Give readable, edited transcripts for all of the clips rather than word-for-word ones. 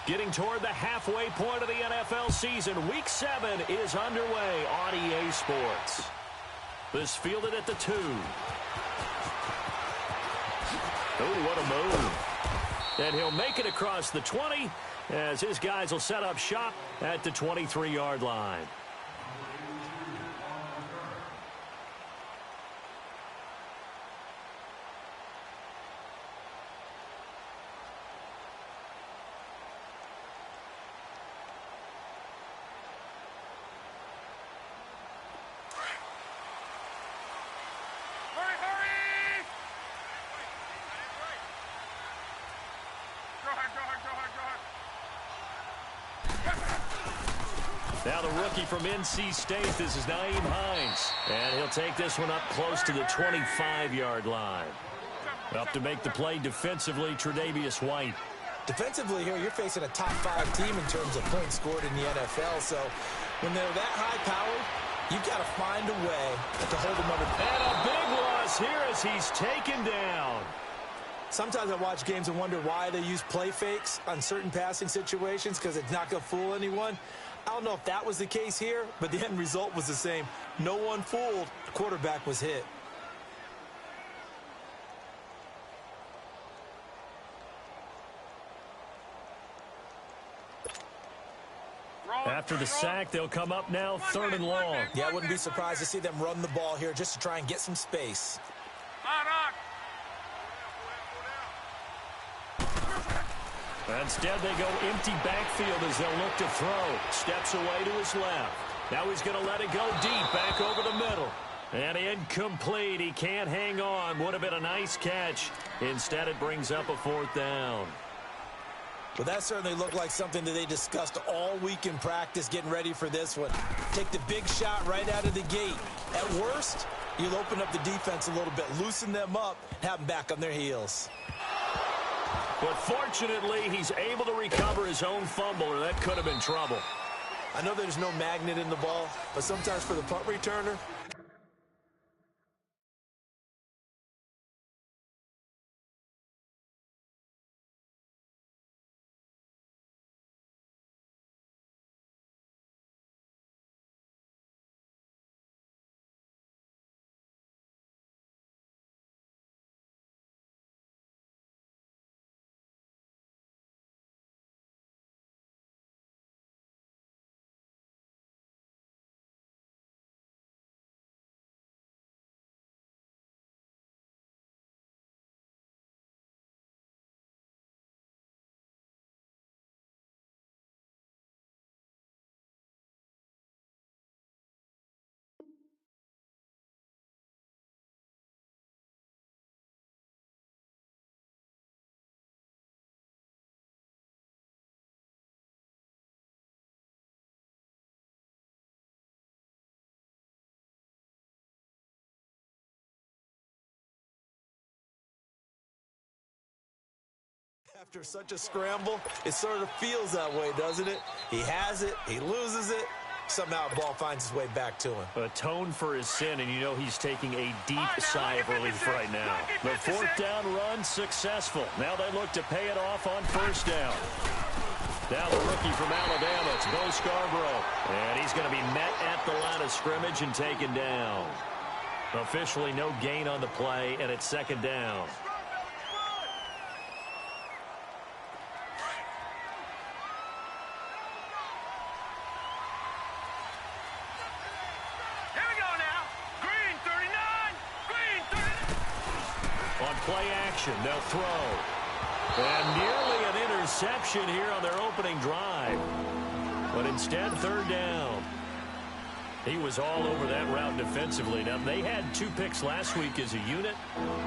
Getting toward the halfway point of the NFL season, Week 7 is underway on EA Sports. This fielded at the 2. Oh, what a move. And he'll make it across the 20 as his guys will set up shop at the 23-yard line. Now the rookie from NC State, this is Nyheim Hines. And he'll take this one up close to the 25-yard line. Up to make the play defensively, Tre'Davious White. Defensively here, you're facing a top-5 team in terms of points scored in the NFL. So when they're that high-powered, you've got to find a way to hold them under. And a big loss here as he's taken down. Sometimes I watch games and wonder why they use play fakes on certain passing situations because it's not going to fool anyone. I don't know if that was the case here, but the end result was the same. No one fooled. The quarterback was hit. After the sack, they'll come up now 3rd and long. Yeah, I wouldn't be surprised to see them run the ball here just to try and get some space. Instead, they go empty backfield as they'll look to throw. Steps away to his left. Now he's going to let it go deep, back over the middle. And incomplete. He can't hang on. Would have been a nice catch. Instead, it brings up a 4th down. Well, that certainly looked like something that they discussed all week in practice, getting ready for this one. Take the big shot right out of the gate. At worst, you'll open up the defense a little bit, loosen them up, have them back on their heels. But fortunately, he's able to recover his own fumble, or that could have been trouble. I know there's no magnet in the ball, but sometimes for the punt returner, after such a scramble, it sort of feels that way, doesn't it? He has it, he loses it, somehow the ball finds its way back to him. Atone for his sin, and you know he's taking a deep sigh of relief right now. The 4th down run successful. Now they look to pay it off on 1st down. Now the rookie from Alabama, it's Bo Scarborough. And he's going to be met at the line of scrimmage and taken down. Officially no gain on the play, and it's 2nd down. Play action, they'll throw. And nearly an interception here on their opening drive. But instead, 3rd down. He was all over that route defensively. Now, they had 2 picks last week as a unit.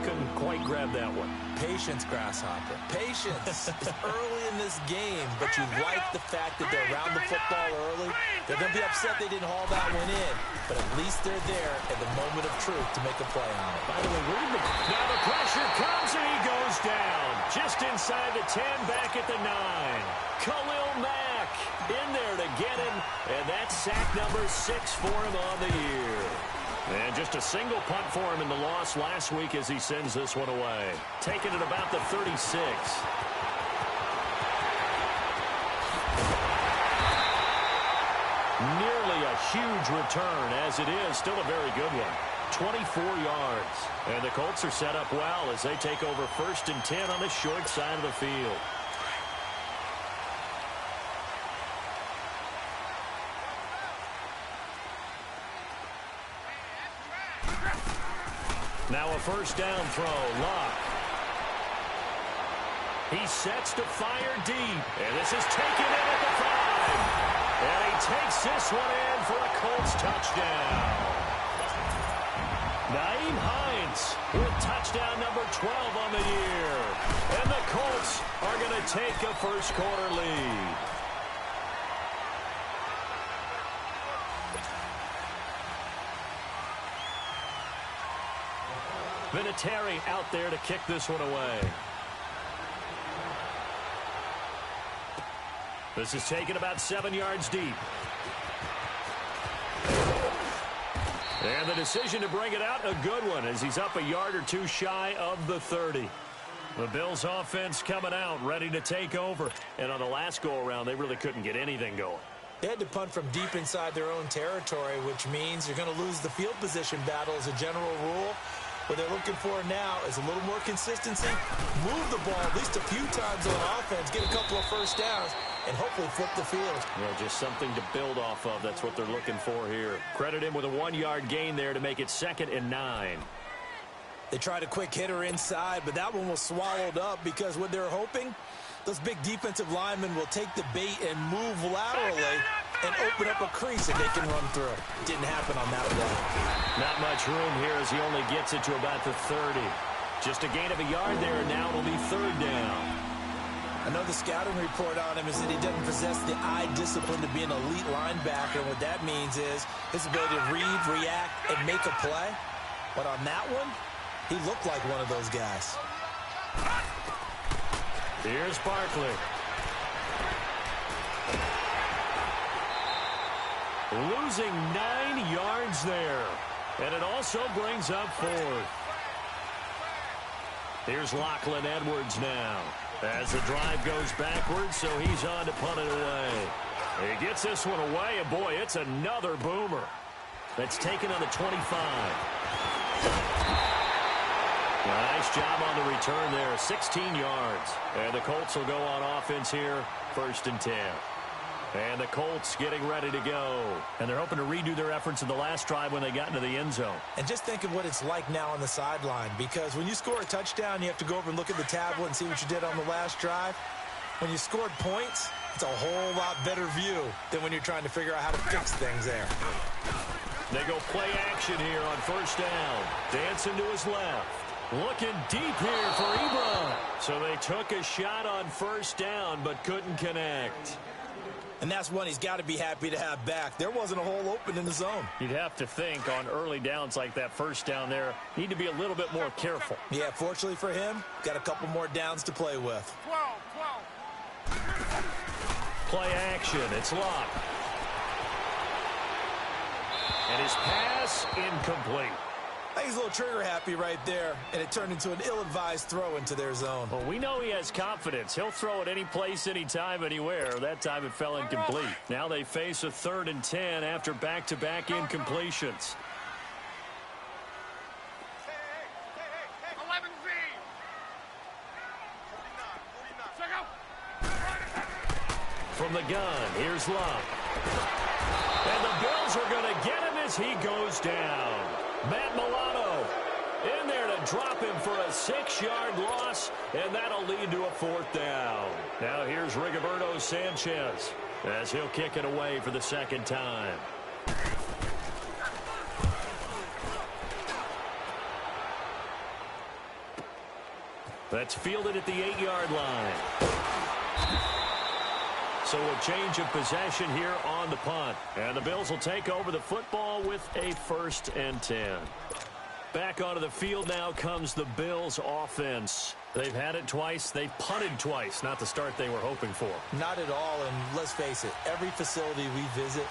Couldn't quite grab that one. Patience, Grasshopper. Patience is early in this game, but you like the fact that they're around the football early. They're going to be upset they didn't haul that one in, but at least they're there at the moment of truth to make a play on it. By the way, now the pressure comes and he goes down. Just inside the 10, back at the 9. Khalil Mack in there to get him, and that's sack number 6 for him on the year. And just a single punt for him in the loss last week as he sends this one away. Taking it about the 36. Nearly a huge return, as it is still a very good one. 24 yards. And the Colts are set up well as they take over 1st and 10 on the short side of the field. Now a 1st down throw. Luck. He sets to fire deep. And this is taken in at the 5. And he takes this one in for a Colts touchdown. Nyheim Hines with touchdown number 12 on the year. And the Colts are going to take a first-quarter lead. Vinatieri out there to kick this one away. This is taken about 7 yards deep. And the decision to bring it out, a good one, as he's up a yard or two shy of the 30. The Bills offense coming out, ready to take over. And on the last go-around, they really couldn't get anything going. They had to punt from deep inside their own territory, which means you're going to lose the field position battle as a general rule. What they're looking for now is a little more consistency, move the ball at least a few times on offense, get a couple of first downs, and hopefully flip the field. Well, just something to build off of. That's what they're looking for here. Credit him with a 1-yard gain there to make it 2nd and 9. They tried a quick hitter inside, but that one was swallowed up because what they're hoping, those big defensive linemen will take the bait and move laterally and open up a crease that they can run through. Didn't happen on that play. Not much room here as he only gets it to about the 30. Just a gain of a yard there, and now it'll be 3rd down. I know the scouting report on him is that he doesn't possess the eye discipline to be an elite linebacker. And what that means is his ability to read, react, and make a play. But on that one, he looked like one of those guys. Here's Barkley. Losing 9 yards there. And it also brings up 4th. Here's Lachlan Edwards now. As the drive goes backwards, so he's on to punt it away. He gets this one away, and boy, it's another boomer. That's taken on the 25. Nice job on the return there, 16 yards. And the Colts will go on offense here, 1st and 10. And the Colts getting ready to go. And they're hoping to redo their efforts in the last drive when they got into the end zone. And just think of what it's like now on the sideline, because when you score a touchdown, you have to go over and look at the tablet and see what you did on the last drive. When you scored points, it's a whole lot better view than when you're trying to figure out how to fix things there. They go play action here on 1st down. Dancing to his left. Looking deep here for Ebron. So they took a shot on 1st down, but couldn't connect. And that's one he's got to be happy to have back. There wasn't a hole open in the zone. You'd have to think on early downs like that 1st down there, need to be a little bit more careful. Yeah, fortunately for him, got a couple more downs to play with. 12. Play action. It's Luck. And his pass incomplete. I think he's a little trigger happy right there, and it turned into an ill-advised throw into their zone. Well, we know he has confidence. He'll throw it any place, anytime, anywhere. That time it fell incomplete. Now they face a 3rd and 10 after back-to-back incompletions. 11V. From the gun, here's Luck. And the Bills are going to get him as he goes down. Matt Milano in there to drop him for a 6-yard loss, and that'll lead to a 4th down. Now here's Rigoberto Sanchez as he'll kick it away for the 2nd time. That's fielded at the 8-yard line. So a change of possession here on the punt. And the Bills will take over the football with a 1st and 10. Back onto the field now comes the Bills offense. They've had it twice. They've punted twice. Not the start they were hoping for. Not at all, and let's face it, every facility we visit,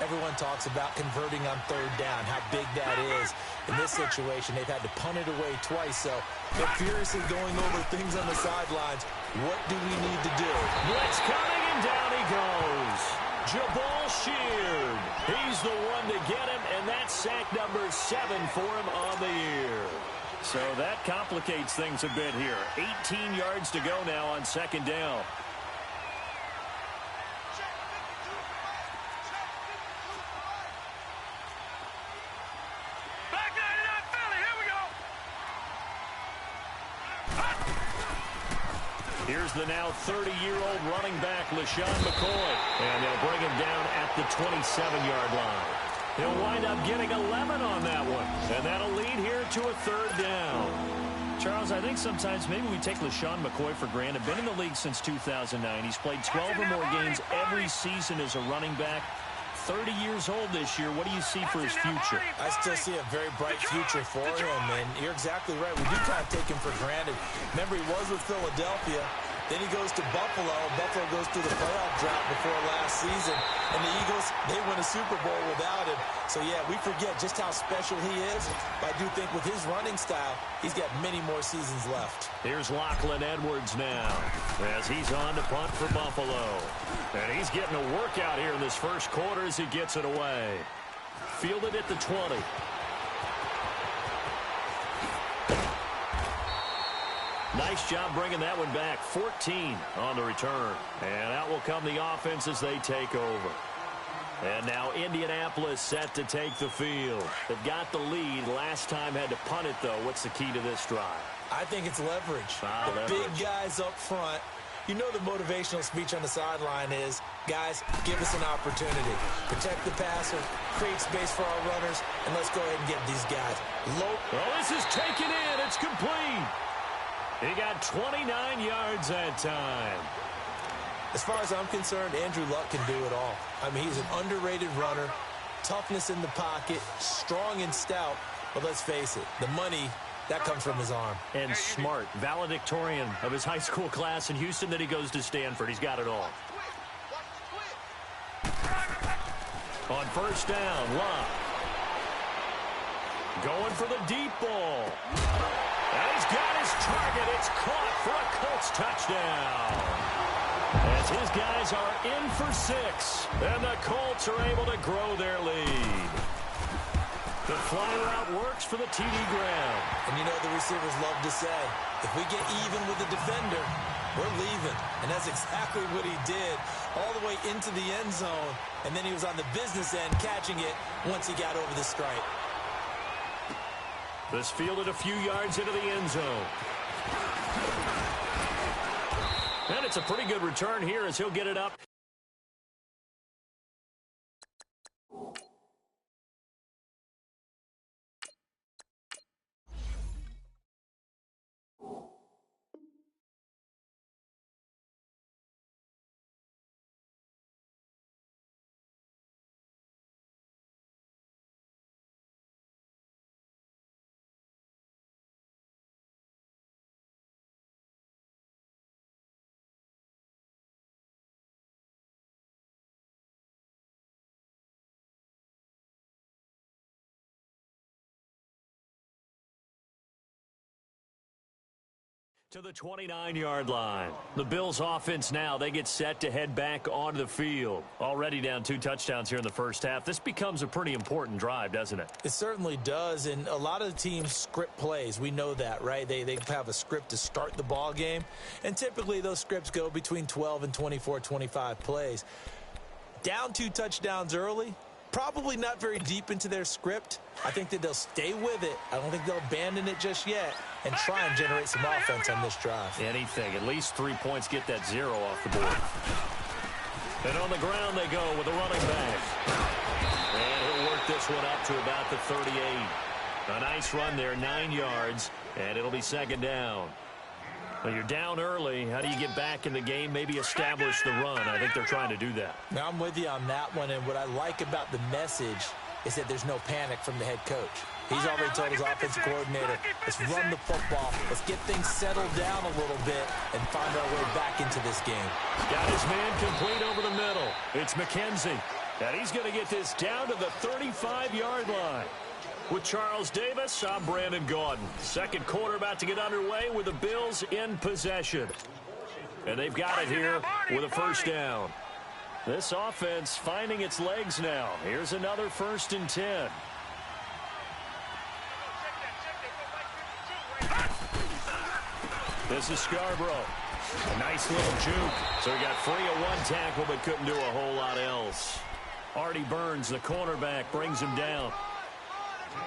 everyone talks about converting on 3rd down, how big that is. In this situation, they've had to punt it away twice, so they're furiously going over things on the sidelines. What do we need to do? Blitz coming, and down he goes. Jabal sheared. He's the one to get him, and that's sack number 7 for him on the year. So that complicates things a bit here. 18 yards to go now on second down. Here's the now 30-year-old running back, LaShawn McCoy. And they'll bring him down at the 27-yard line. He'll wind up getting 11 on that one. And that'll lead here to a third down. Charles, I think sometimes maybe we take LaShawn McCoy for granted. Been in the league since 2009. He's played 12 or more games every season as a running back. 30 years old this year. What do you see for his future? I still see a very bright future for him, and you're exactly right. We do kind of take him for granted. Remember, he was with Philadelphia. Then he goes to Buffalo. Buffalo goes through the playoff drought before last season. And the Eagles, they win a Super Bowl without him. So, yeah, we forget just how special he is. But I do think with his running style, he's got many more seasons left. Here's Lachlan Edwards now as he's on to punt for Buffalo. And he's getting a workout here in this first quarter as he gets it away. Fielded at the 20. Nice job bringing that one back. 14 on the return. And out will come the offense as they take over. And now Indianapolis set to take the field. They've got the lead. Last time had to punt it, though. What's the key to this drive? I think it's leverage. Leverage. Big guys up front. You know the motivational speech on the sideline is, guys, give us an opportunity. Protect the passer, create space for our runners, and let's go ahead and get these guys. Oh, this is taken in. It's complete. He got 29 yards that time. As far as I'm concerned, Andrew Luck can do it all. I mean, he's an underrated runner, toughness in the pocket, strong and stout. But let's face it, the money, that comes from his arm. And smart, valedictorian of his high school class in Houston. Then he goes to Stanford. He's got it all. On first down, Luck. Going for the deep ball. And he's got his target. It's caught for a Colts touchdown. As his guys are in for 6. And the Colts are able to grow their lead. The fly route works for the TD Graham. And you know the receivers love to say, if we get even with the defender, we're leaving. And that's exactly what he did, all the way into the end zone. And then he was on the business end catching it once he got over the stripe. This fielded a few yards into the end zone. And it's a pretty good return here as he'll get it up. To the 29-yard line. The Bills offense now, they get set to head back onto the field. Already down 2 touchdowns here in the first half. This becomes a pretty important drive, doesn't it? It certainly does, and a lot of the teams script plays. We know that, right? They have a script to start the ball game, and typically those scripts go between 12 and 24, 25 plays. Down 2 touchdowns early, probably not very deep into their script. I think that they'll stay with it. I don't think they'll abandon it just yet and try and generate some offense on this drive. Anything. At least 3 points, get that 0 off the board. And on the ground they go with a running back. And he'll work this one up to about the 38. A nice run there, 9 yards, and it'll be second down. Well, you're down early. How do you get back in the game, maybe establish the run? I think they're trying to do that. Now, I'm with you on that one, and what I like about the message is that there's no panic from the head coach. He's already told his offensive coordinator, let's run the football, let's get things settled down a little bit and find our way back into this game. Got his man complete over the middle. It's McKenzie, and he's going to get this down to the 35-yard line. With Charles Davis, I'm Brandon Gaudin. Second quarter about to get underway with the Bills in possession. And they've got it here with a first down. This offense finding its legs now. Here's another 1st and 10. This is Scarborough. A nice little juke. So he got free of one tackle but couldn't do a whole lot else. Artie Burns, the cornerback, brings him down.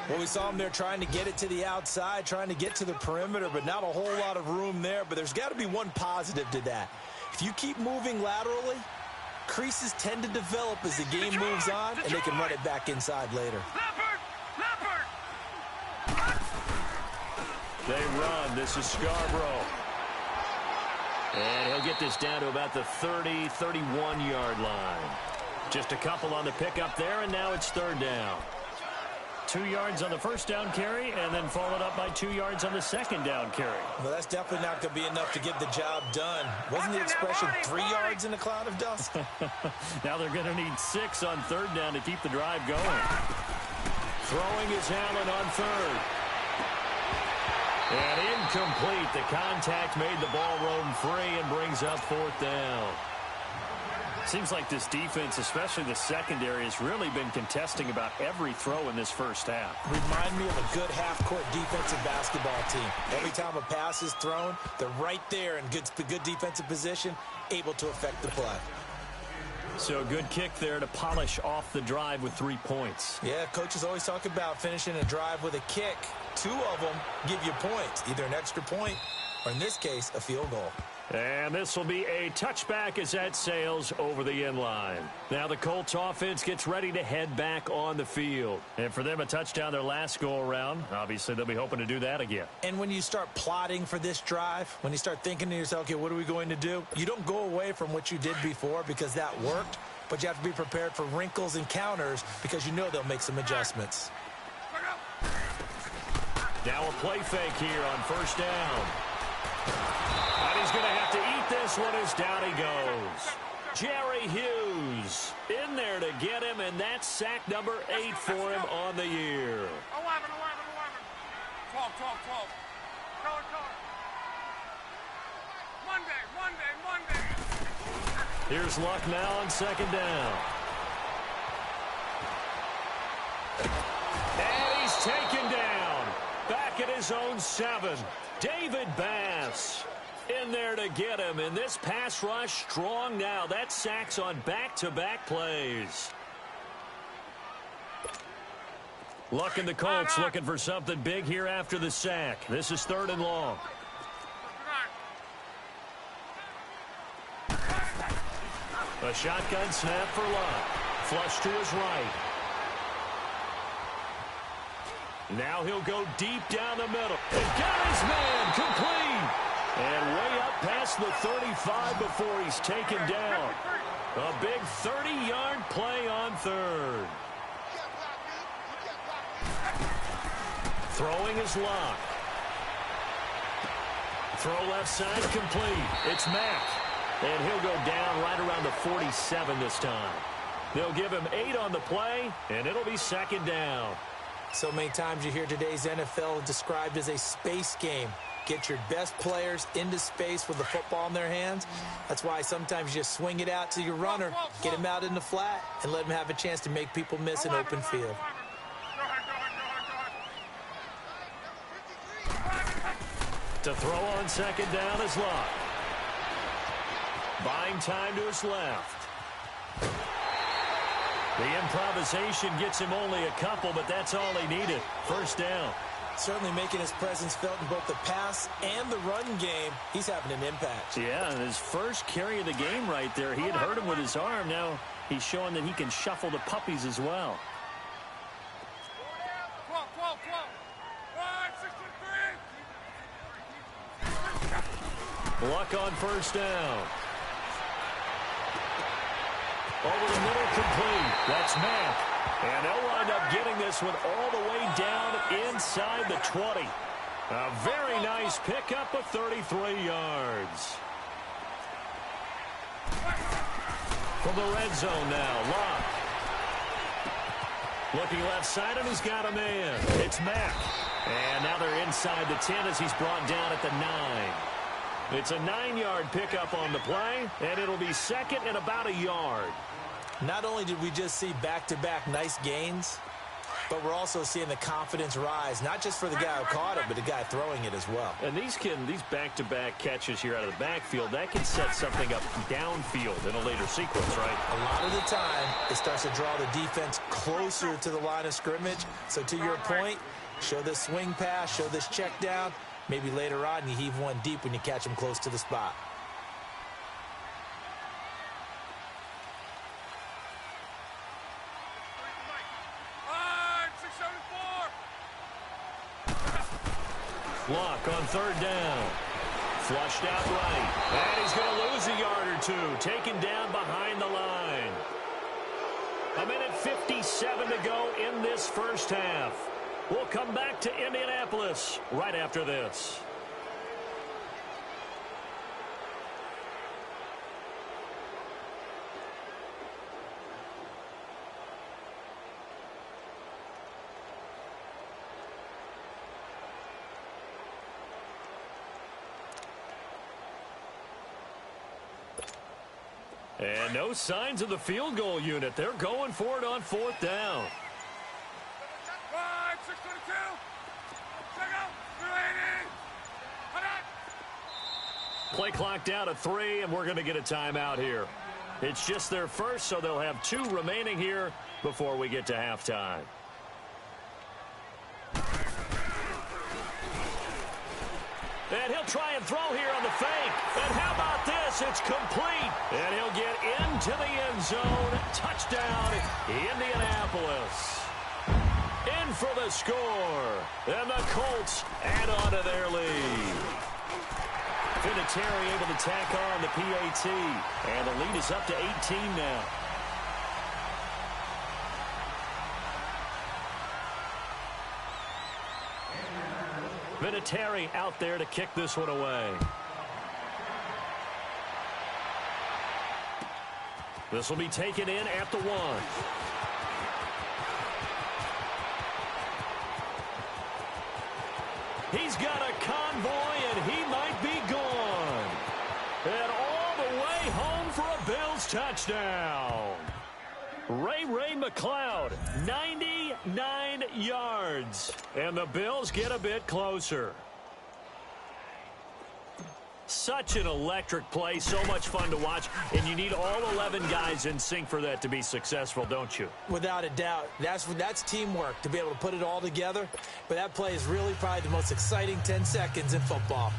Well, we saw him there trying to get it to the outside, trying to get to the perimeter, but not a whole lot of room there. But there's got to be one positive to that. If you keep moving laterally, creases tend to develop as the game moves on, and they can run it back inside later. They run. This is Scarborough. And he'll get this down to about the 30, 31-yard line. Just a couple on the pickup there, and now it's 3rd down. 2 yards on the 1st down carry, and then followed up by 2 yards on the 2nd down carry. Well, that's definitely not going to be enough to get the job done. Wasn't the expression 3 yards in a cloud of dust? Now they're going to need 6 on 3rd down to keep the drive going. Throwing is Allen on 3rd. And incomplete. The contact made the ball roam free and brings up 4th down. Seems like this defense, especially the secondary, has really been contesting about every throw in this 1st half. Remind me of a good half-court defensive basketball team. Every time a pass is thrown, they're right there in good defensive position, able to affect the play. So a good kick there to polish off the drive with 3 points. Yeah, coaches always talk about finishing a drive with a kick. 2 of them give you points, either an extra point or, in this case, a field goal. And this will be a touchback as that sails over the end line. Now the Colts offense gets ready to head back on the field. And for them, a touchdown their last go-around. Obviously, they'll be hoping to do that again. And when you start plotting for this drive, when you start thinking to yourself, okay, what are we going to do? You don't go away from what you did before because that worked, but you have to be prepared for wrinkles and counters because you know they'll make some adjustments. Now a play fake here on 1st down. And he's going to have to eat this one as down he goes. Jerry Hughes in there to get him, and that's sack number 8 for him on the year. 11. 12. Monday. Here's Luck now on 2nd down. And he's taken down. Back at his own 7. David Bass in there to get him. And this pass rush strong now. That sacks on back-to-back plays. Luck and the Colts looking for something big here after the sack. This is 3rd and long. A shotgun snap for Luck. Flush to his right. Now he'll go deep down the middle. And got his man complete. And way up past the 35 before he's taken down. A big 30-yard play on 3rd. Throwing is Luck. Throw left side complete. It's Mack. And he'll go down right around the 47 this time. They'll give him 8 on the play, and it'll be 2nd down. So many times you hear today's NFL described as a space game. Get your best players into space with the football in their hands. That's why sometimes you just swing it out to your runner, get him out in the flat, and let him have a chance to make people miss an open field. To throw on 2nd down is Luck. Buying time to his left. The improvisation gets him only a couple, but that's all he needed. 1st down. Certainly making his presence felt in both the pass and the run game. He's having an impact. Yeah, and his first carry of the game right there, he had hurt him with his arm. Now he's showing that he can shuffle the puppies as well. 12. 163. Luck on 1st down. Over the middle, complete. That's Mack. And they'll wind up getting this one all the way down inside the 20. A very nice pickup of 33 yards. From the red zone now, Luck. Looking left side, and he's got a man. It's Mack. And now they're inside the 10 as he's brought down at the 9. It's a 9-yard pickup on the play, and it'll be second and about a yard. Not only did we just see back-to-back nice gains, but we're also seeing the confidence rise, not just for the guy who caught it, but the guy throwing it as well. And these back-to-back catches here out of the backfield, that can set something up downfield in a later sequence, right? A lot of the time, it starts to draw the defense closer to the line of scrimmage. So to your point, show this swing pass, show this check down. Maybe later on you heave one deep when you catch him close to the spot. Block on third down. Flushed out right. And he's going to lose a yard or two. Taken down behind the line. 1:57 to go in this first half. We'll come back to Indianapolis right after this. And no signs of the field goal unit. They're going for it on fourth down. Play clock down to 3, and we're going to get a timeout here. It's just their first, so they'll have 2 remaining here before we get to halftime. And he'll try and throw here on the fake. And how about this? It's complete. And he'll get into the end zone. Touchdown, Indianapolis. In for the score. And the Colts add on to their lead. Vinatieri able to tack on the PAT. And the lead is up to 18 now. Vinatieri out there to kick this one away. This will be taken in at the 1. He's got a convoy, and he might be gone. And all the way home for a Bills touchdown. Ray McLeod, 99 yards. And the Bills get a bit closer. Such an electric play, so much fun to watch, and you need all 11 guys in sync for that to be successful, don't you? Without a doubt. That's teamwork, to be able to put it all together. But that play is really probably the most exciting 10 seconds in football.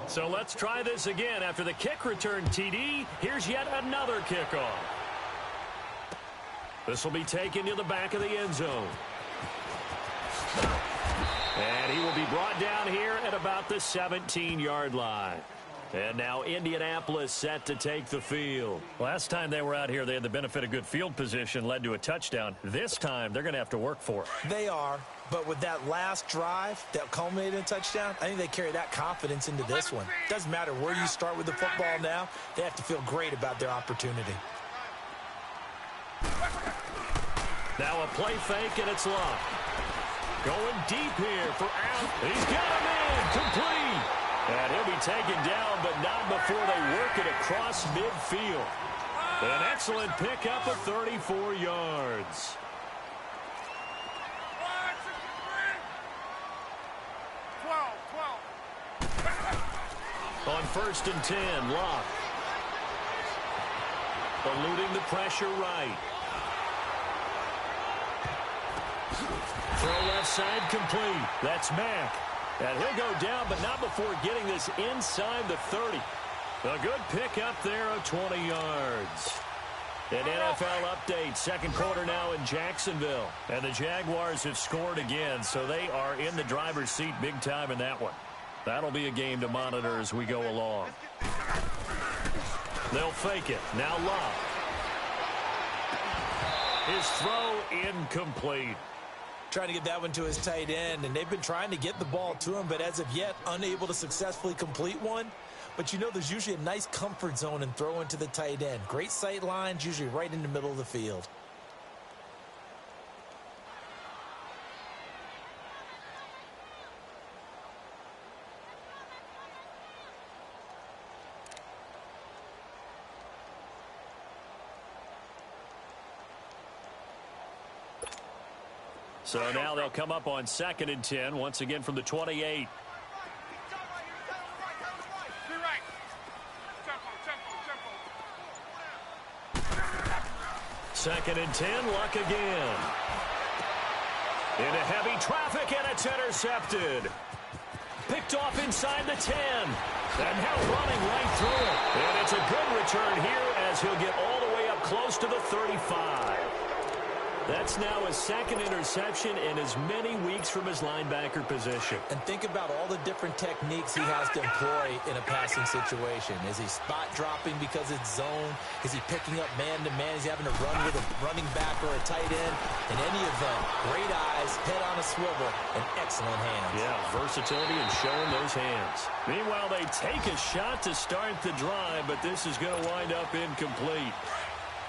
So let's try this again. After the kick return TD, here's yet another kickoff. This will be taken to the back of the end zone. And he will be brought down here at about the 17-yard line. And now Indianapolis set to take the field. Last time they were out here, they had the benefit of good field position, led to a touchdown. This time, they're going to have to work for it. They are, but with that last drive that culminated in a touchdown, I think they carry that confidence into this one. Doesn't matter where you start with the football now, they have to feel great about their opportunity. Now a play fake, and it's locked. Going deep here for Allen. He's got him in, complete. And he'll be taken down, but not before they work it across midfield. An excellent pickup of 34 yards. On 1st and 10, Locke. Eluding the pressure right. Throw left side complete. That's Mack. And he'll go down, but not before getting this inside the 30. A good pickup there of 20 yards. An NFL update. Second quarter now in Jacksonville. And the Jaguars have scored again, so they are in the driver's seat big time in that one. That'll be a game to monitor as we go along. They'll fake it. Now Locke. His throw incomplete. Trying to get that one to his tight end, and they've been trying to get the ball to him, but as of yet, unable to successfully complete one. But you know there's usually a nice comfort zone in throwing to the tight end. Great sight lines, usually right in the middle of the field. So now they'll come up on 2nd and 10, once again from the 28. Second and 10, Luck again. Into heavy traffic, and it's intercepted. Picked off inside the 10. And now running right through it. And it's a good return here as he'll get all the way up close to the 35. That's now his 2nd interception in as many weeks from his linebacker position. And think about all the different techniques he has to employ in a passing situation. Is he spot dropping because it's zone? Is he picking up man-to-man? Is he having to run with a running back or a tight end? In any event, great eyes, head on a swivel, and excellent hands. Yeah, versatility and showing those hands. Meanwhile, they take a shot to start the drive, but this is going to wind up incomplete.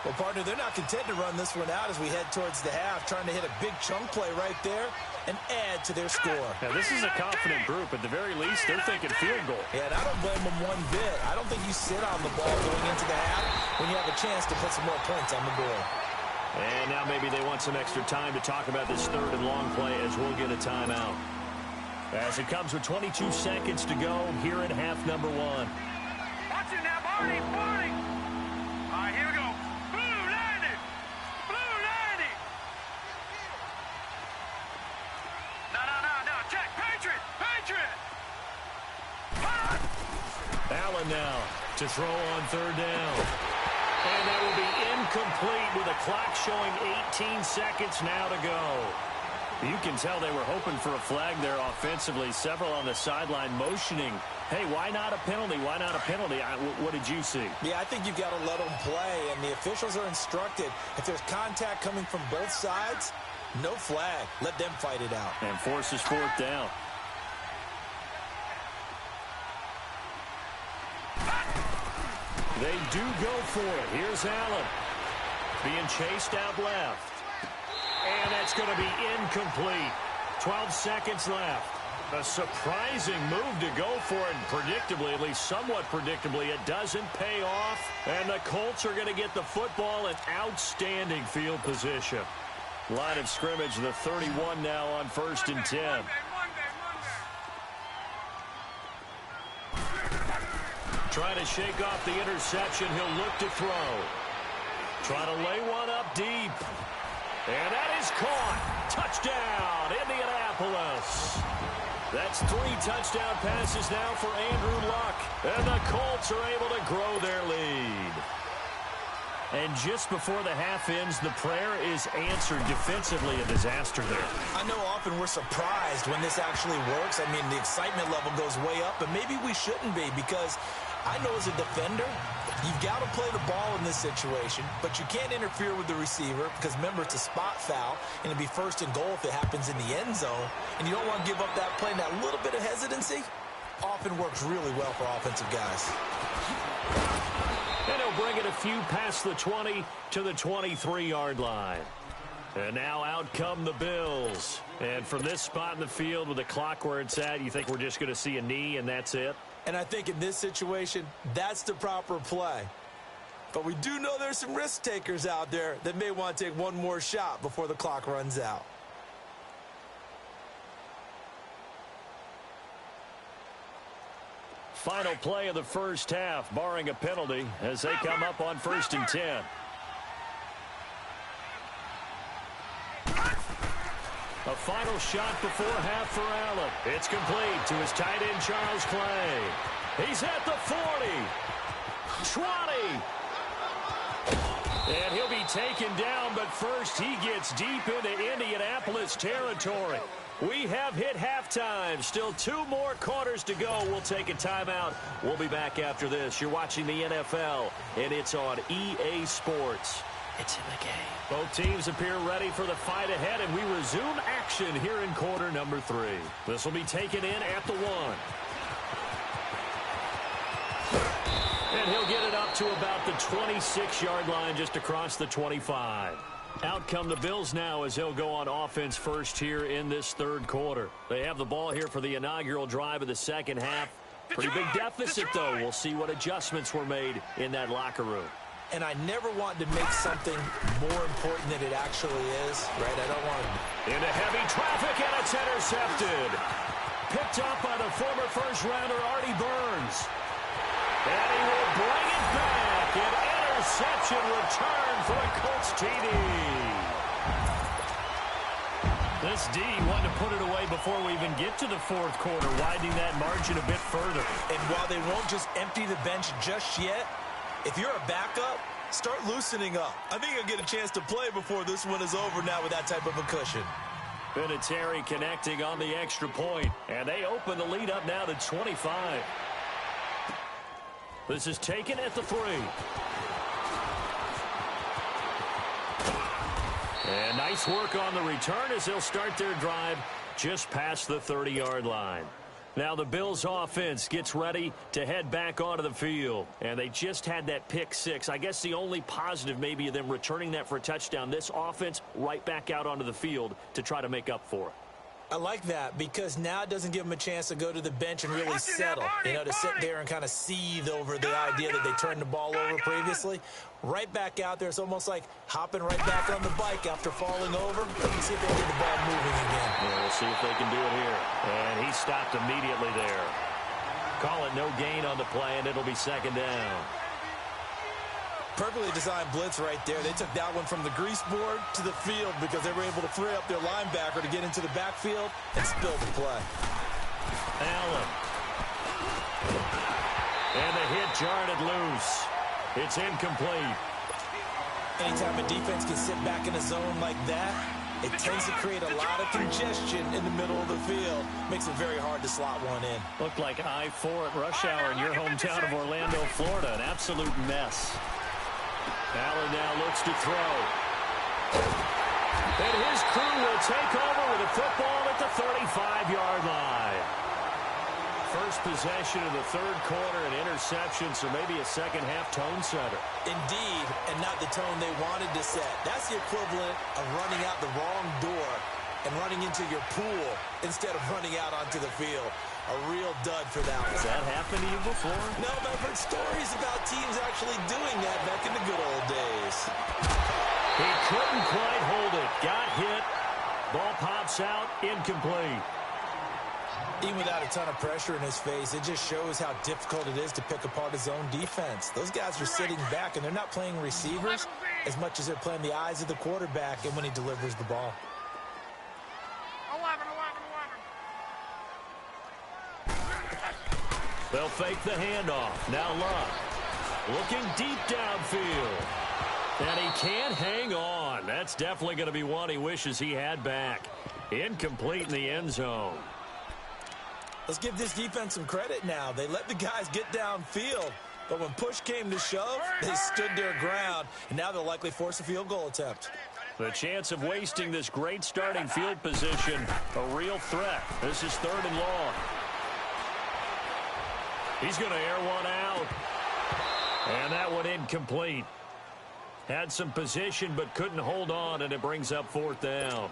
Well, partner, they're not content to run this one out as we head towards the half, trying to hit a big chunk play right there and add to their score. Now, this is a confident group. At the very least, they're thinking field goal. Yeah, and I don't blame them one bit. I don't think you sit on the ball going into the half when you have a chance to put some more points on the board. And now maybe they want some extra time to talk about this 3rd and long play as we'll get a timeout. As it comes with 22 seconds to go here in half number 1. Watch it now, Barney, Barney. All right, here we go. Allen now to throw on 3rd down. And that will be incomplete with a clock showing 18 seconds now to go. You can tell they were hoping for a flag there offensively. Several on the sideline motioning, hey, why not a penalty? Why not a penalty? What did you see? Yeah, I think you've got to let them play, and the officials are instructed. If there's contact coming from both sides, no flag. Let them fight it out. And forces 4th down. They do go for it. Here's Allen being chased out left. And that's going to be incomplete. 12 seconds left. A surprising move to go for it. And predictably, at least somewhat predictably, it doesn't pay off. And the Colts are going to get the football in outstanding field position. Line of scrimmage, the 31 now on 1st and 10. Trying to shake off the interception. He'll look to throw. Trying to lay one up deep. And that is caught. Touchdown, Indianapolis. That's 3 touchdown passes now for Andrew Luck. And the Colts are able to grow their lead. And just before the half ends, the prayer is answered. Defensively, a disaster there. I know often we're surprised when this actually works. I mean, the excitement level goes way up, but maybe we shouldn't be, because I know as a defender, you've got to play the ball in this situation, but you can't interfere with the receiver because, remember, it's a spot foul, and it'll be 1st and goal if it happens in the end zone, and you don't want to give up that play. And that little bit of hesitancy often works really well for offensive guys. And he'll bring it a few past the 20 to the 23-yard line. And now out come the Bills. And from this spot in the field with the clock where it's at, you think we're just going to see a knee and that's it? And I think in this situation, that's the proper play. But we do know there's some risk takers out there that may want to take one more shot before the clock runs out. Final play of the first half, barring a penalty, as they come up on 1st and 10. A final shot before half for Allen. It's complete to his tight end, Charles Clay. He's at the 40. 20. And he'll be taken down, but first he gets deep into Indianapolis territory. We have hit halftime. Still 2 more quarters to go. We'll take a timeout. We'll be back after this. You're watching the NFL, and it's on EA Sports. It's in the game. Both teams appear ready for the fight ahead, and we resume action here in quarter number 3. This will be taken in at the 1. And he'll get it up to about the 26-yard line, just across the 25. Out come the Bills now as they'll go on offense first here in this 3rd quarter. They have the ball here for the inaugural drive of the second half. Pretty big deficit, though. We'll see what adjustments were made in that locker room. and I never want to make something more important than it actually is, right? I don't want to. Into heavy traffic, and it's intercepted. Picked up by the former first-rounder Artie Burns. And he will bring it back. An interception return for a Colts TD. This D wanted to put it away before we even get to the fourth quarter, widening that margin a bit further. And while they won't just empty the bench just yet, if you're a backup, start loosening up. I think you'll get a chance to play before this one is over now with that type of a cushion. Vinatieri connecting on the extra point, and they open the lead up now to 25. This is taken at the 3. And nice work on the return as they'll start their drive just past the 30-yard line. Now the Bills offense gets ready to head back onto the field. And they just had that pick 6. I guess the only positive maybe of them returning that for a touchdown. This offense right back out onto the field to try to make up for it. I like that because now it doesn't give them a chance to go to the bench and really settle, to sit there and kind of seethe over the idea that they turned the ball over previously. Right back out there. It's almost like hopping right back on the bike after falling over. Let's see if they get the ball moving again. Yeah, we'll see if they can do it here. And he stopped immediately there. Call it no gain on the play, and it'll be second down. Perfectly designed blitz right there. They took that one from the grease board to the field because they were able to free up their linebacker to get into the backfield and spill the play. Allen. And the hit jarred it loose. It's incomplete. Anytime a defense can sit back in a zone like that, it tends to create a lot of congestion in the middle of the field. Makes it very hard to slot one in. Looked like I-4 at rush hour in your hometown of Orlando, Florida. An absolute mess. Allen now looks to throw. And his crew will take over with a football at the 35-yard line. First possession of the third quarter, an interception, so maybe a second-half tone setter. Indeed, and not the tone they wanted to set. That's the equivalent of running out the wrong door and running into your pool instead of running out onto the field. A real dud for that one. Has that happened to you before? No, but I've heard stories about teams actually doing that back in the good old days. He couldn't quite hold it. Got hit. Ball pops out. Incomplete. Even without a ton of pressure in his face, it just shows how difficult it is to pick apart his own defense. Those guys are sitting back, and they're not playing receivers as much as they're playing the eyes of the quarterback and when he delivers the ball. 11. They'll fake the handoff. Now Luck looking deep downfield. And he can't hang on. That's definitely going to be one he wishes he had back. Incomplete in the end zone. Let's give this defense some credit now. They let the guys get downfield. But when push came to shove, they stood their ground. And now they'll likely force a field goal attempt. The chance of wasting this great starting field position, a real threat. This is 3rd and long. He's going to air one out. And that one incomplete. Had some position but couldn't hold on, and it brings up 4th down.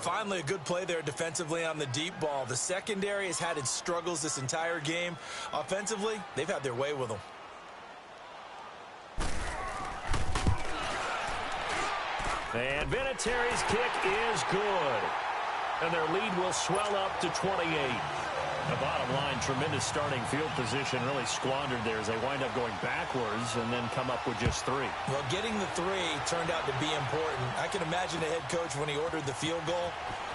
Finally, a good play there defensively on the deep ball. The secondary has had its struggles this entire game. Offensively, they've had their way with them. And Vinatieri's kick is good. And their lead will swell up to 28. The bottom line, tremendous starting field position, really squandered there as they wind up going backwards and then come up with just 3. Well, getting the 3 turned out to be important. I can imagine the head coach when he ordered the field goal.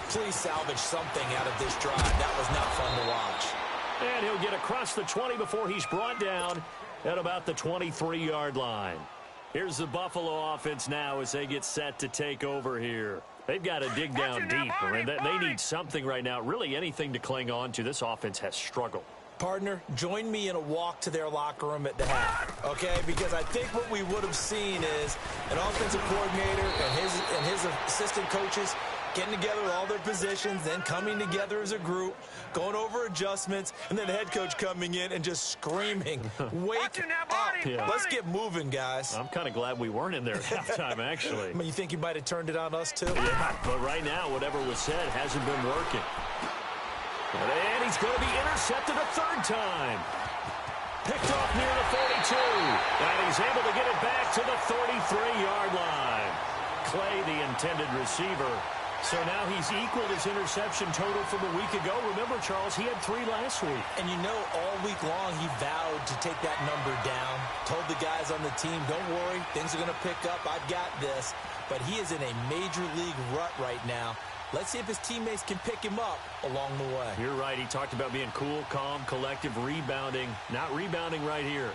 Please salvage something out of this drive. That was not fun to watch. And he'll get across the 20 before he's brought down at about the 23-yard line. Here's the Buffalo offense now as they get set to take over here. They've got to dig down deep. They need something right now, really anything to cling on to. This offense has struggled. Partner, join me in a walk to their locker room at the half, okay? Because I think what we would have seen is an offensive coordinator and his assistant coaches getting together with all their positions, then coming together as a group, going over adjustments, and then the head coach coming in and just screaming, wake up. Yeah. Let's get moving, guys. I'm kind of glad we weren't in there at halftime, actually. I mean, you think you might have turned it on us, too? Yeah, but right now, whatever was said hasn't been working. And he's going to be intercepted a 3rd time. Picked off near the And he's able to get it back to the 33-yard line. Clay, the intended receiver. So now he's equaled his interception total from a week ago. Remember, Charles, he had 3 last week. And you know, all week long he vowed to take that number down. Told the guys on the team, don't worry, things are going to pick up. I've got this. But he is in a major league rut right now. Let's see if his teammates can pick him up along the way. You're right. He talked about being cool, calm, collective, rebounding. Not rebounding right here.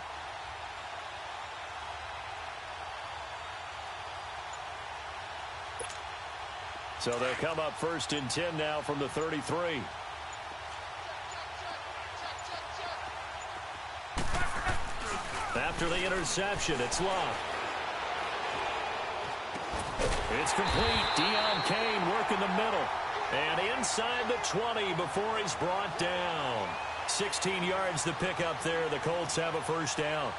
So they'll come up 1st and 10 now from the 33. After the interception, it's Love. It's complete. Deion Kane working the middle. And inside the 20 before he's brought down. 16 yards to pick up there. The Colts have a 1st down.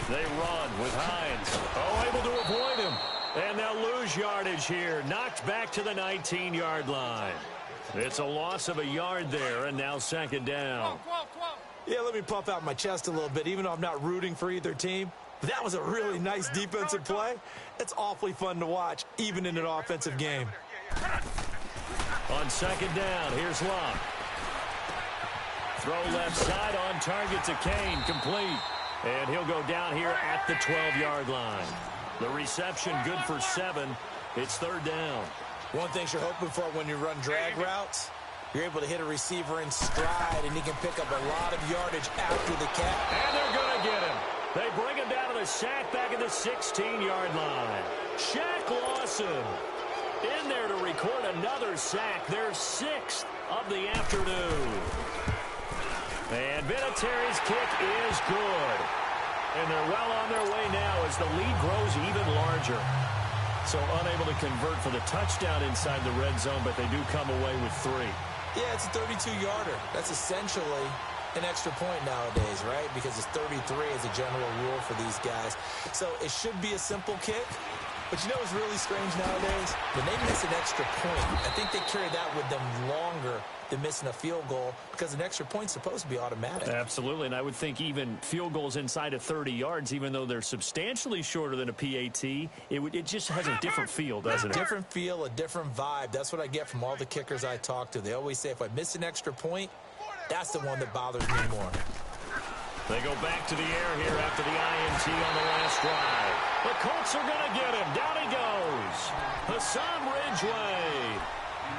They run with Hines. Oh, able to avoid him. And they'll lose yardage here. Knocked back to the 19-yard line. It's a loss of a yard there, and now 2nd down. Yeah, let me puff out my chest a little bit, even though I'm not rooting for either team. But that was a really nice defensive play. It's awfully fun to watch, even in an offensive game. On 2nd down, here's Love. Throw left side on target to Kane, complete. And he'll go down here at the 12-yard line. The reception good for 7. It's 3rd down. One thing you're hoping for when you run drag routes, you're able to hit a receiver in stride, and he can pick up a lot of yardage after the catch. And they're going to get him. They bring him down to the sack back at the 16-yard line. Shaq Lawson in there to record another sack. Their 6th of the afternoon. And Vinatieri's kick is good. And they're well on their way now as the lead grows even larger. So unable to convert for the touchdown inside the red zone, but they do come away with 3. Yeah, it's a 32-yarder. That's essentially an extra point nowadays, right? Because it's 33 as a general rule for these guys. So it should be a simple kick. But you know what's really strange nowadays? When they miss an extra point, I think they carry that with them longer than missing a field goal because an extra point's supposed to be automatic. Absolutely, and I would think even field goals inside of 30 yards, even though they're substantially shorter than a PAT, it just has a different feel, doesn't it? A different feel, a different vibe. That's what I get from all the kickers I talk to. They always say if I miss an extra point, that's the one that bothers me more. They go back to the air here after the INT on the last drive. The Colts are going to get him. Down he goes. Hassan Ridgeway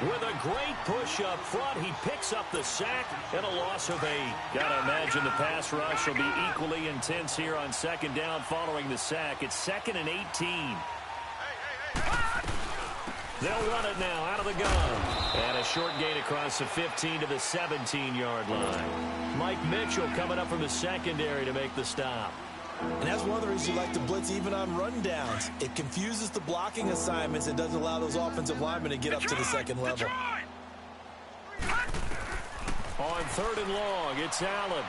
with a great push up front. He picks up the sack and a loss of 8. Got to imagine the pass rush will be equally intense here on 2nd down following the sack. It's 2nd and 18. They'll run it now out of the gun. And a short gain across the 15 to the 17-yard line. Mike Mitchell coming up from the secondary to make the stop. And that's one of the reasons you like to blitz even on rundowns. It confuses the blocking assignments and doesn't allow those offensive linemen to get up to the second level. On 3rd and long, it's Allen.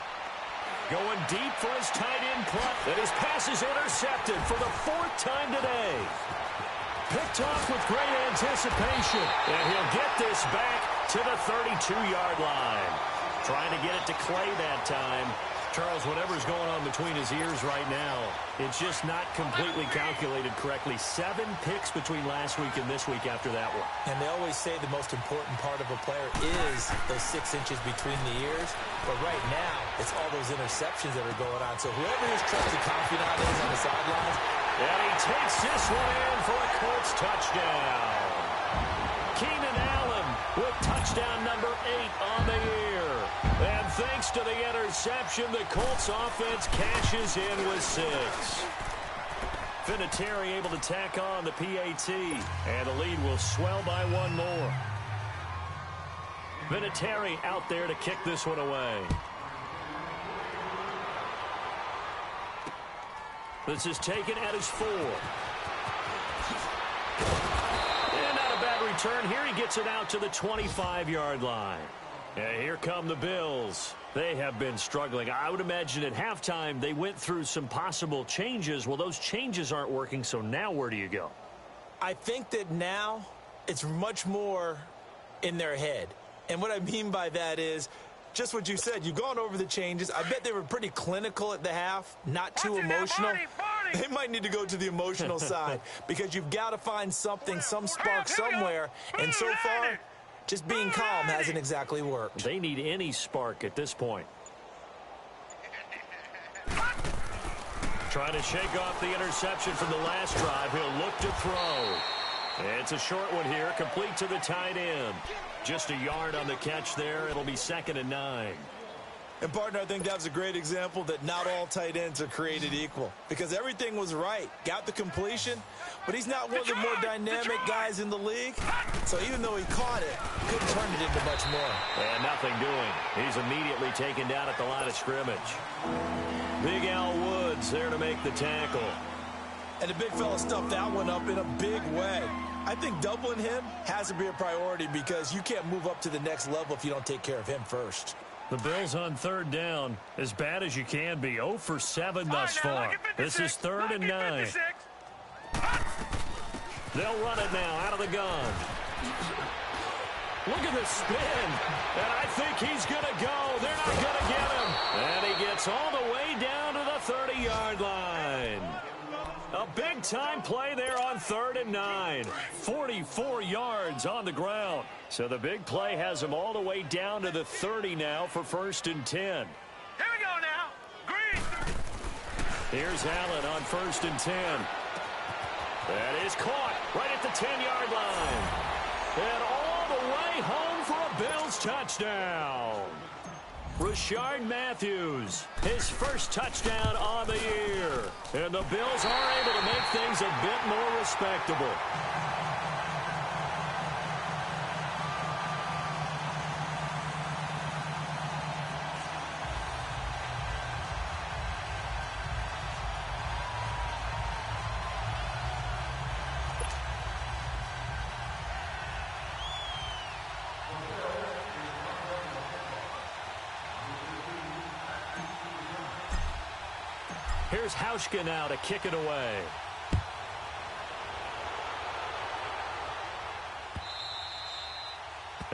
Going deep for his tight end punt. And his pass is intercepted for the 4th time today. Picked off with great anticipation. And he'll get this back to the 32-yard line. Trying to get it to Clay that time. Charles, whatever's going on between his ears right now, it's just not completely calculated correctly. 7 picks between last week and this week after that one. And they always say the most important part of a player is those 6 inches between the ears. But right now, it's all those interceptions that are going on. So whoever his trusted confidant is on the sidelines. And he takes this one in for a Colts touchdown. Keenan Allen with touchdown number 8 on the year. And thanks to the interception, the Colts offense cashes in with 6. Vinatieri able to tack on the PAT, and the lead will swell by 1 more. Vinatieri out there to kick this one away. This is taken at his 4. And not a bad return. Here he gets it out to the 25-yard line. And here come the Bills. They have been struggling. I would imagine at halftime they went through some possible changes. Well, those changes aren't working, so now where do you go? I think that now it's much more in their head. And what I mean by that is just what you said. You've gone over the changes. I bet they were pretty clinical at the half, not too emotional. They might need to go to the emotional side because you've got to find something, some spark somewhere. And so far, just being calm hasn't exactly worked. They need any spark at this point. Trying to shake off the interception from the last drive. He'll look to throw. It's a short one here, complete to the tight end. Just a yard on the catch there. It'll be 2nd and 9. And, partner, I think that was a great example that not all tight ends are created equal because everything was right. Got the completion, but he's not one of the more dynamic guys in the league. So even though he caught it, couldn't turn it into much more. And nothing doing. He's immediately taken down at the line of scrimmage. Big Al Woods there to make the tackle. And the big fella stuffed that one up in a big way. I think doubling him has to be a priority because you can't move up to the next level if you don't take care of him first. The Bills on 3rd down, as bad as you can be. 0 for 7 thus far. This is 3rd and 9. They'll run it now out of the gun. Look at the spin. And I think he's going to go. They're not going to get him. And he gets all the way down to the 30-yard line. A big-time play there on 3rd and 9. 44 yards on the ground. So the big play has him all the way down to the 30 now for 1st and 10. Here we go now. Green. Here's Allen on 1st and 10. That is caught right at the 10-yard line. And all the way home for a Bills touchdown. Rashard Matthews, his first touchdown on the year. And the Bills are able to make things a bit more respectable. Here's Hauschka now to kick it away.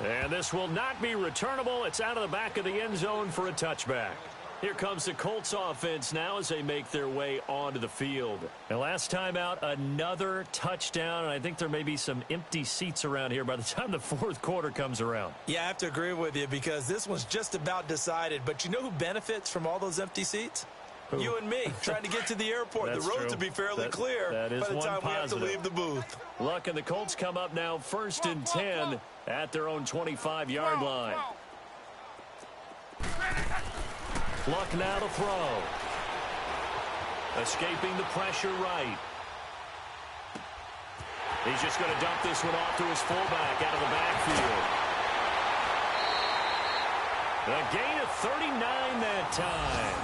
And this will not be returnable. It's out of the back of the end zone for a touchback. Here comes the Colts offense now as they make their way onto the field. And last time out, another touchdown. And I think there may be some empty seats around here by the time the 4th quarter comes around. Yeah, I have to agree with you because this one's just about decided. But you know who benefits from all those empty seats? Who? You and me, trying to get to the airport. The roads will be fairly clear by the time we have to leave the booth. Look, and the Colts come up now 1st and 10 at their own 25-yard line. Luck now to throw. Escaping the pressure right. He's just going to dump this one off to his fullback out of the backfield. A gain of 39 that time.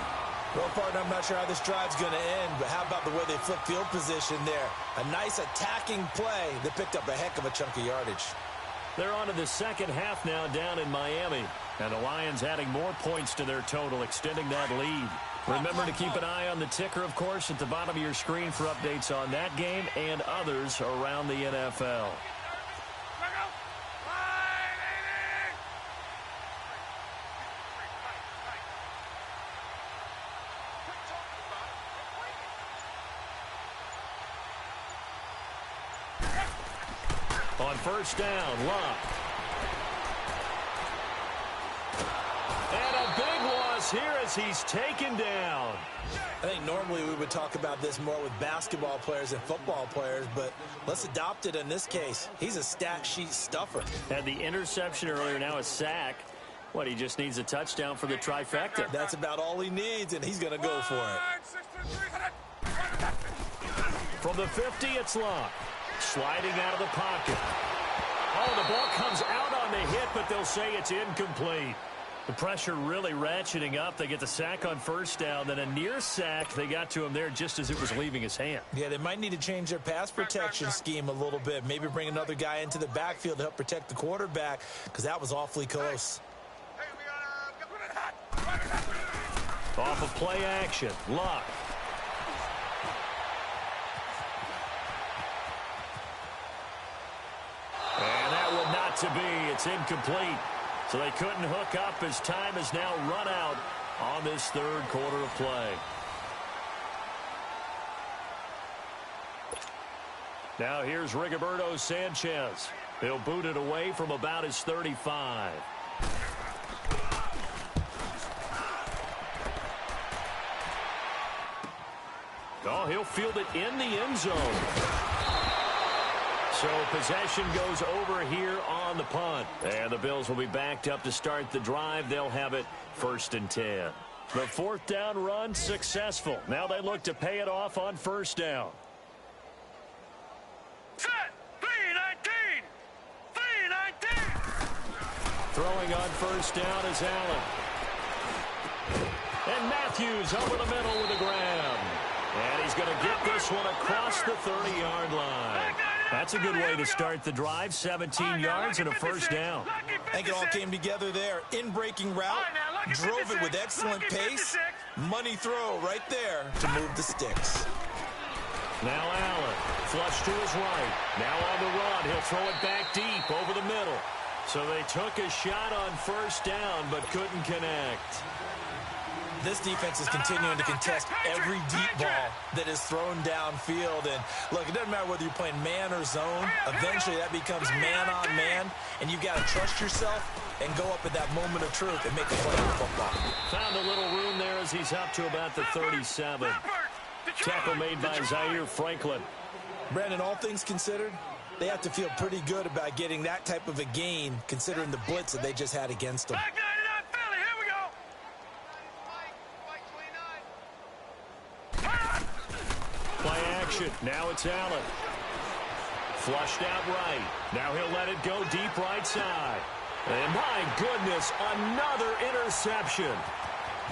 Well, partner, I'm not sure how this drive's going to end, but how about the way they flipped field position there? A nice attacking play that picked up a heck of a chunk of yardage. They're on to the second half now down in Miami. And the Lions adding more points to their total, extending that lead. Remember to keep an eye on the ticker, of course, at the bottom of your screen for updates on that game and others around the NFL. On 1st down, Luck. And a big loss here as he's taken down. I think normally we would talk about this more with basketball players and football players, but let's adopt it in this case. He's a stat sheet stuffer. Had the interception earlier, now a sack. What, he just needs a touchdown for the trifecta. That's about all he needs, and he's going to go for it. From the 50, it's Luck. Sliding out of the pocket. Oh, the ball comes out on the hit, but they'll say it's incomplete. The pressure really ratcheting up. They get the sack on 1st down, then a near sack. They got to him there just as it was leaving his hand. Yeah, they might need to change their pass protection scheme a little bit. Maybe bring another guy into the backfield to help protect the quarterback because that was awfully close. Off of play action, Luck. And that one not to be. It's incomplete. So they couldn't hook up as time has now run out on this third quarter of play. Now here's Rigoberto Sanchez. He'll boot it away from about his 35. Oh, he'll field it in the end zone. So possession goes over here on the punt. And the Bills will be backed up to start the drive. They'll have it 1st and 10. The fourth down run successful. Now they look to pay it off on first down. Set. 3-19. 3-19. Throwing on first down is Allen. And Matthews over the middle with a grab. And he's going to get this one across the 30-yard line. That's a good way to start the drive. 17 yards and a first down. I think it all came together there. In-breaking route, drove it with excellent pace. Money throw right there to move the sticks. Now Allen, flush to his right. Now on the run, he'll throw it back deep over the middle. So they took a shot on first down, but couldn't connect. This defense is continuing to contest every deep ball that is thrown downfield. And, look, it doesn't matter whether you're playing man or zone. Eventually, that becomes man-on-man, and you've got to trust yourself and go up at that moment of truth and make a play on the football. Found a little room there as he's up to about the 37. Tackle made by Zaire Franklin. Brandon, all things considered, they have to feel pretty good about getting that type of a gain, considering the blitz that they just had against them. Play action. Now it's Allen. Flushed out right. Now he'll let it go deep right side. And my goodness, another interception.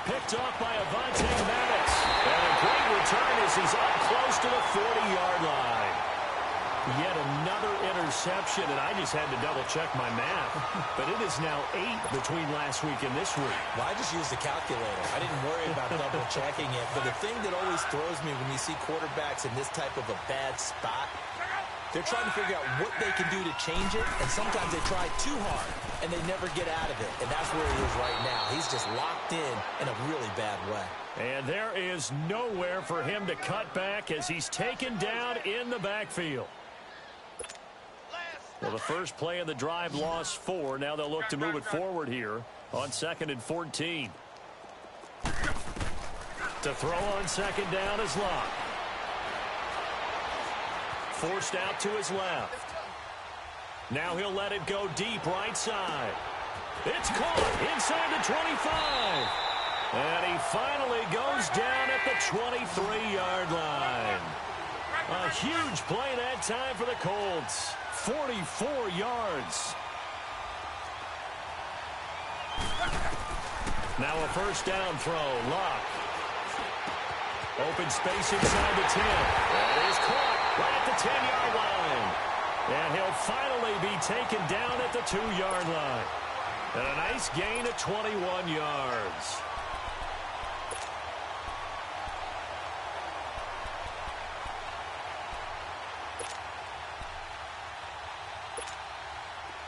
Picked off by Avonte Maddox. And a great return as he's up close to the 40-yard line. Yet another interception, and I just had to double-check my math. But it is now 8 between last week and this week. Well, I just used the calculator. I didn't worry about double-checking it. But the thing that always throws me when you see quarterbacks in this type of a bad spot, they're trying to figure out what they can do to change it, and sometimes they try too hard, and they never get out of it. And that's where he is right now. He's just locked in a really bad way. And there is nowhere for him to cut back as he's taken down in the backfield. Well, the first play of the drive lost 4. Now they'll look to move it forward here on 2nd and 14. To throw on second down is Luck. Forced out to his left. Now he'll let it go deep right side. It's caught inside the 25. And he finally goes down at the 23-yard line. A huge play that time for the Colts. 44 yards. Now a first down throw. Luck. Open space inside the 10. That is caught right at the 10-yard line. And he'll finally be taken down at the 2-yard line. And a nice gain of 21 yards.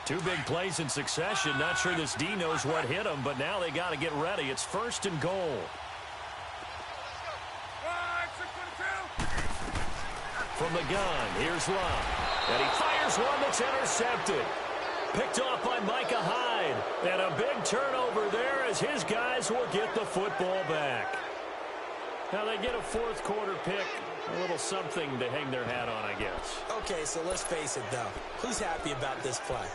Two big plays in succession. Not sure this D knows what hit him, but now they got to get ready. It's 1st and goal. From the gun, here's Luck. And he fires one that's intercepted. Picked off by Micah Hyde. And a big turnover there as his guys will get the football back. Now they get a 4th quarter pick. A little something to hang their hat on, I guess. Okay, so let's face it, though. Who's happy about this play?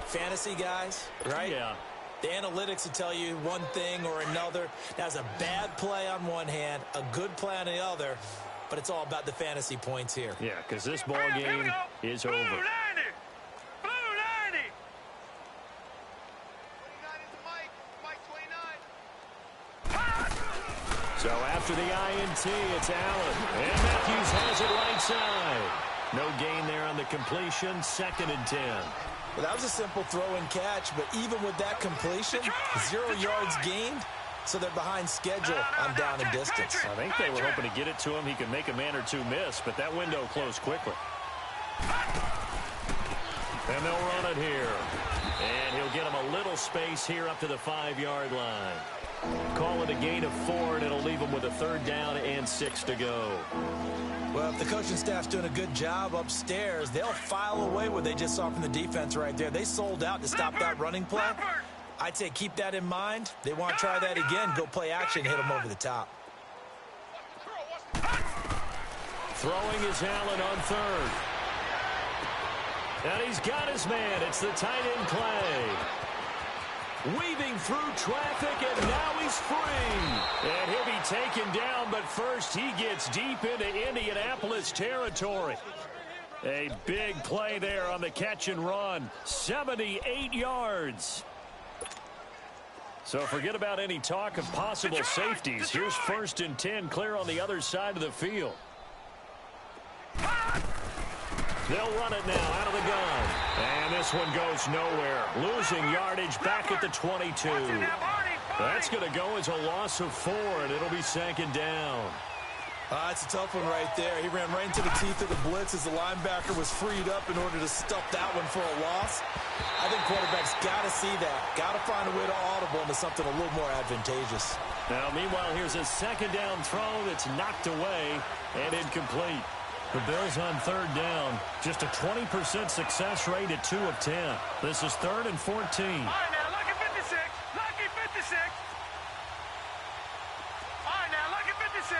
Fantasy guys, right? Yeah. The analytics will tell you one thing or another. That's a bad play on one hand, a good play on the other, but it's all about the fantasy points here. Yeah, because this ball game is over. Blue 90. Blue 90. So after the INT, it's Allen. And Matthews has it right side. No gain there on the completion. 2nd and 10. Well, that was a simple throw and catch, but even with that completion, 0 yards gained, so they're behind schedule on down and distance. I think they were hoping to get it to him. He could make a man or two miss, but that window closed quickly. And they'll run it here. And he'll get him a little space here up to the 5-yard line. Call it a gain of 4, and it'll leave him with a 3rd down and 6 to go. Well, if the coaching staff's doing a good job upstairs, they'll file away what they just saw from the defense right there. They sold out to stop that running play. I'd say keep that in mind. They want to try that again. Go play action, hit them over the top. Throwing is Allen on 3rd. And he's got his man. It's the tight end Clay. Weaving through traffic, and now he's free. And he'll be taken down, but first he gets deep into Indianapolis territory. A big play there on the catch and run. 78 yards. So forget about any talk of possible safeties. Here's 1st and 10, clear on the other side of the field. They'll run it now out of the gun. And this one goes nowhere. Losing yardage back at the 22. That's going to go as a loss of 4, and it'll be 2nd down. That's a tough one right there. He ran right into the teeth of the blitz as the linebacker was freed up in order to stuff that one for a loss. I think quarterbacks got to see that. Got to find a way to audible into something a little more advantageous. Now, meanwhile, here's a 2nd down throw that's knocked away and incomplete. The Bills on 3rd down. Just a 20% success rate at 2 of 10. This is 3rd and 14. All right, now, lucky 56. Lucky 56. All right, now, lucky 56.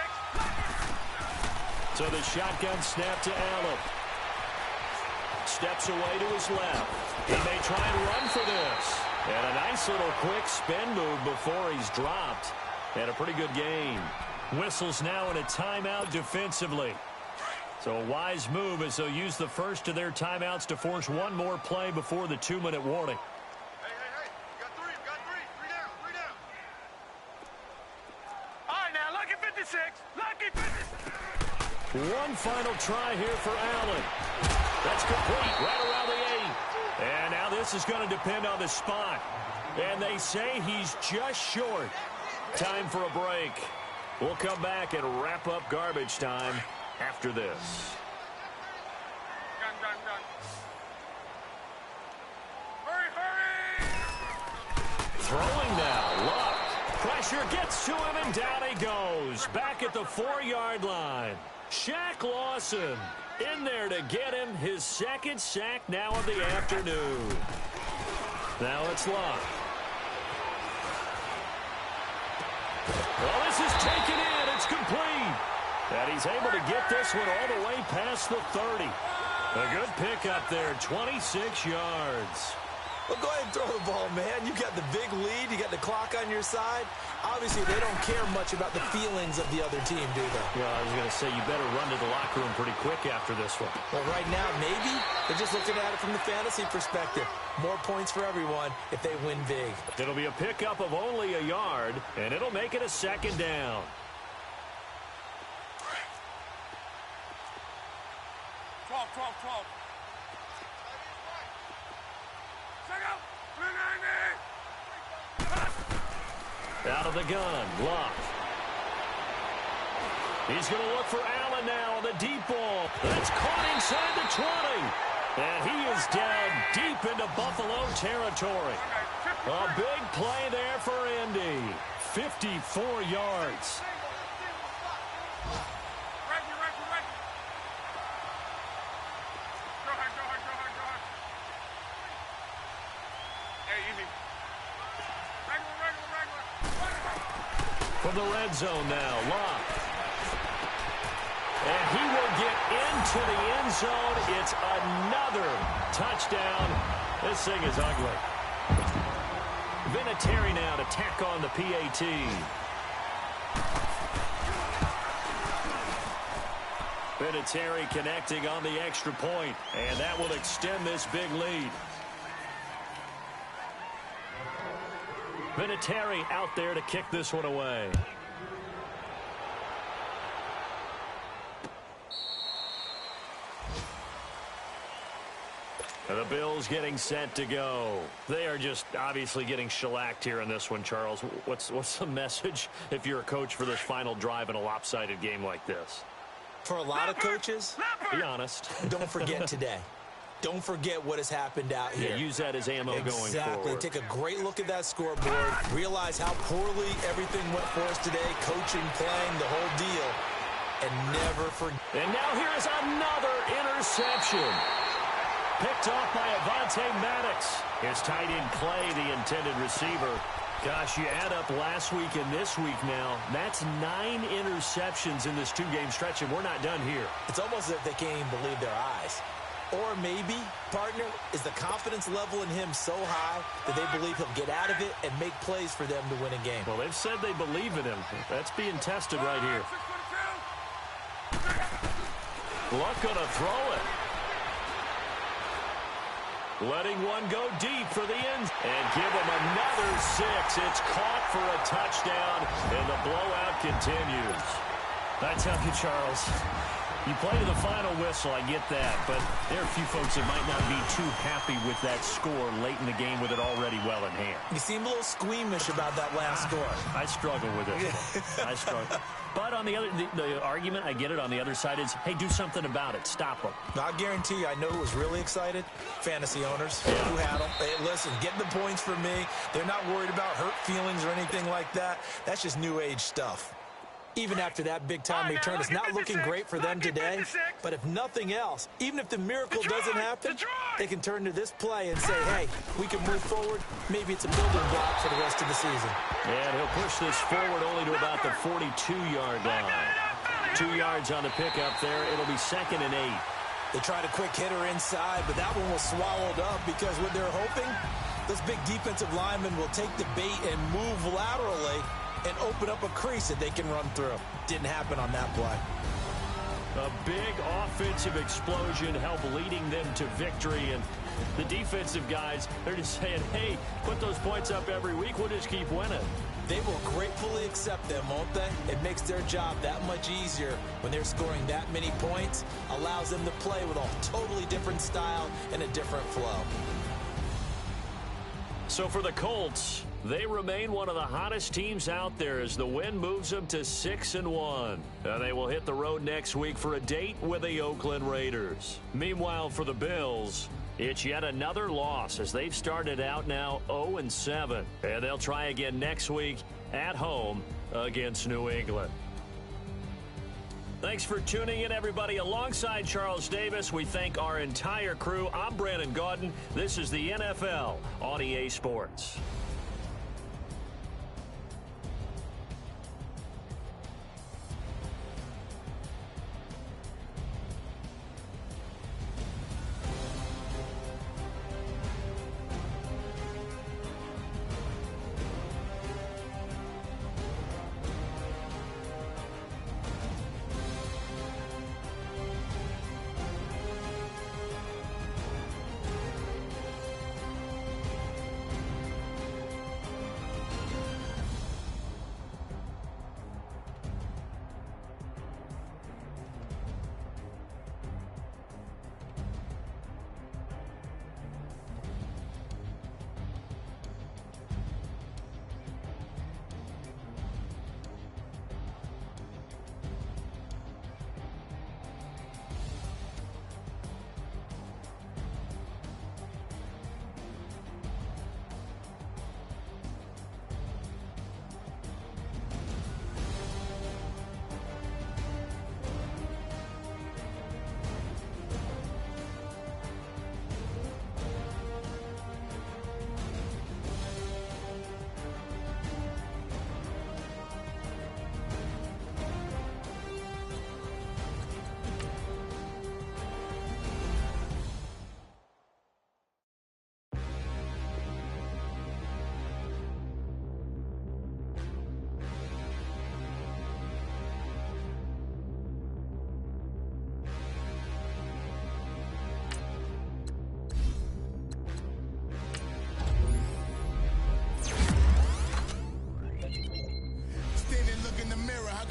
So the shotgun snap to Allen. Steps away to his left. He may try and run for this. And a nice little quick spin move before he's dropped. And a pretty good game. Whistles now in a timeout defensively. So a wise move as they'll use the first of their timeouts to force one more play before the 2-minute warning. Hey. You got 3. You got 3. 3 down. 3 down. All right, now, lucky 56. Lucky 56. One final try here for Allen. That's complete right around the 8. And now this is going to depend on the spot. And they say he's just short. Time for a break. We'll come back and wrap up garbage time after this. Gun. Hurry. Throwing now. Luck. Pressure gets to him, and down he goes. Back at the 4-yard line. Shaq Lawson in there to get him his 2nd sack now of the afternoon. Now it's Luck. Well, this is taken in. It's complete. And he's able to get this one all the way past the 30. A good pickup there, 26 yards. Well, go ahead and throw the ball, man. You got the big lead. You got the clock on your side. Obviously, they don't care much about the feelings of the other team, do they? Well, I was going to say, you better run to the locker room pretty quick after this one. Well, right now, maybe they're just looking at it from the fantasy perspective. More points for everyone if they win big. It'll be a pickup of only a yard, and it'll make it a 2nd down. Out of the gun, Luck. He's going to look for Allen now on the deep ball. That's caught inside the 20. And he is down deep into Buffalo territory. A big play there for Indy. 54 yards. From the red zone now, Luck. And he will get into the end zone. It's another touchdown. This thing is ugly. Vinatieri now to tack on the PAT. Vinatieri connecting on the extra point, and that will extend this big lead. Vinatieri out there to kick this one away. And the Bills getting set to go. They are just obviously getting shellacked here in this one, Charles. What's the message if you're a coach for this final drive in a lopsided game like this? For a lot of coaches, be honest. Don't forget today. Don't forget what has happened out here. Yeah, use that as ammo going forward. Exactly. Take a great look at that scoreboard. Realize how poorly everything went for us today. Coaching, playing, the whole deal. And never forget. And now here is another interception. Picked off by Avonte Maddox. His tight end Clay, the intended receiver. Gosh, you add up last week and this week now. That's 9 interceptions in this 2-game stretch, and we're not done here. It's almost as if they can't even believe their eyes. Or maybe, partner, is the confidence level in him so high that they believe he'll get out of it and make plays for them to win a game. Well, they've said they believe in him. That's being tested right here. Luck gonna throw it. Letting one go deep for the end. And give him another 6. It's caught for a touchdown, and the blowout continues. I tell you, Charles, you play to the final whistle, I get that, but there are a few folks that might not be too happy with that score late in the game with it already well in hand. You seem a little squeamish about that last score. I struggle with it. I struggle. But on the other, the argument, I get it, on the other side is, hey, do something about it. Stop them. I guarantee you, I know who was really excited. Fantasy owners who had them. Hey, listen, getting the points for me. They're not worried about hurt feelings or anything like that. That's just new age stuff. Even after that big-time return, it's not looking great for them today. But if nothing else, even if the miracle doesn't happen, they can turn to this play and say, hey, we can move forward. Maybe it's a building block for the rest of the season. And he'll push this forward only to about the 42-yard line. 2 yards on the pickup there. It'll be 2nd and 8. They tried a quick hitter inside, but that one was swallowed up because what they're hoping, this big defensive lineman will take the bait and move laterally and open up a crease that they can run through. Didn't happen on that play. A big offensive explosion helped leading them to victory, and the defensive guys, they're just saying, hey, put those points up every week, we'll just keep winning. They will gratefully accept them, won't they? It makes their job that much easier when they're scoring that many points, allows them to play with a totally different style and a different flow. So for the Colts, they remain one of the hottest teams out there as the win moves them to 6-1. And they will hit the road next week for a date with the Oakland Raiders. Meanwhile, for the Bills, it's yet another loss as they've started out now 0-7. And they'll try again next week at home against New England. Thanks for tuning in, everybody. Alongside Charles Davis, we thank our entire crew. I'm Brandon Gaudin. This is the NFL on EA Sports.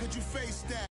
Could you face that?